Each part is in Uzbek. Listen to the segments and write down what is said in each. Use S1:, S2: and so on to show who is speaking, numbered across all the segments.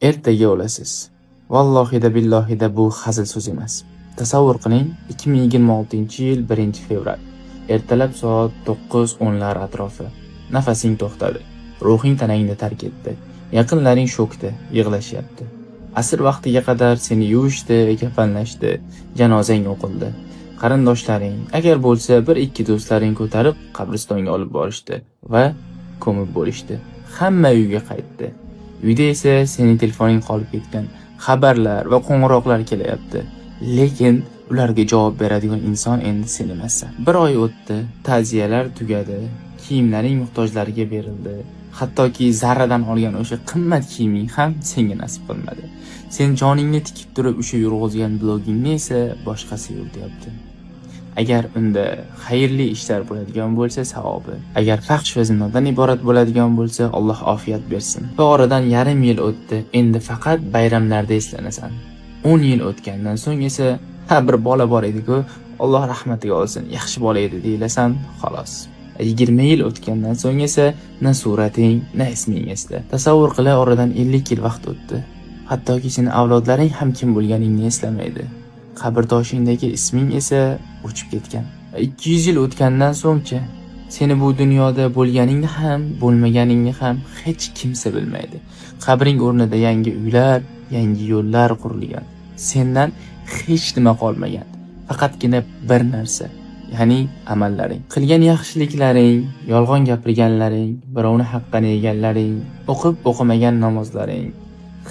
S1: Ertaga o'lasiz. Vallohida billohida bu hazil so'z emas. Tasavvur qiling, 2026-yil 1-fevral. Ertalab soat 9:10lar atrofi. Nafasing to'xtadi. Ruhing tanangni tark etdi. Yaqinlaring shokda, yig'lashyapti. Asr vaqtiga qadar seni yuvishdi, kafanlashdi, janozang o'qildi. Qarindoshlaring, agar bo'lsa 1-2 do'stlaring ko'tarib qabristonga olib borishdi va ko'mib bo'lishdi. Hamma uyga qaytdi. Uyda esa sening telefoning qolib ketgan, xabarlar va qo'ng'iroqlar kelyapti. Lekin ularga javob beradigan inson endi sen emassan. 1 oy o'tdi, ta'ziyalar tugadi, kiyimlaring muhtojlarga berildi. Hattoki zarradan olgan o'sha qimmat kiyiming ham senga nasib qilmadi. Sen joningni tikib turib o'sha yurg'izgan blogingni esa boshqasi yurityapti. Agar unda xayrli ishlar bo'ladigan bo'lsa savobi, agar faxsh va zinodan iborat bo'ladigan bo'lsa Alloh ofiyat bersin. Va oradan yarim yil o'tdi, endi faqat bayramlarda eslanasan. 10 yil o'tgandan so'ng esa bir bola bor edi-ku, Alloh rahmatiga olsin, yaxshi bola edi deyilasan, xolos. 20 yil o'tgandan so'ng esa na surating, na isming esda. Tasavvur qila, oradan 50 yil vaqt o'tdi. Hattoki seni avlodlaring ham kim bo'lganingni eslamaydi. Qabrtoshingdagi isming esa o'chib ketgan. 200 yil o'tgandan so'ngchi seni bu dunyoda bo'lganingni ham, bo'lmaganingni ham hech kimsa bilmaydi. Qabring o'rnida yangi uylar, yangi yo'llar qurilgan. Sendan hech nima qolmagan. Faqatgina bir narsa, ya'ni amallaring. Qilgan yaxshiliklaring, yolg'on gapirganlaring, birovni haqqini yeganlaring, o'qib o'qimagan namozlaring,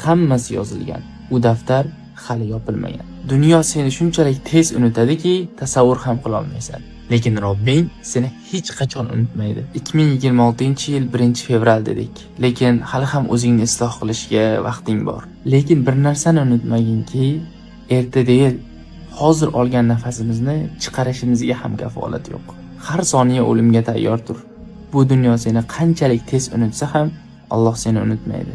S1: hammasi yozilgan. U daftar hali yopilmagan. Dunyo seni shunchalik tez unutadiki, tasavvur ham qila olmaysan. Lekin Robbing seni hech qachon unutmaydi. 2026-yil 1-fevral dedik. Lekin hali ham o'zingni isloh qilishga vaqting bor. Lekin bir narsani unutmaginki, erta değil, hozir olgan nafasimizni chiqarishimizga ham kafolat yo'q. Har soniya o'limga tayyor tur. Bu dunyo seni qanchalik tez unutsa ham, Alloh seni unutmaydi.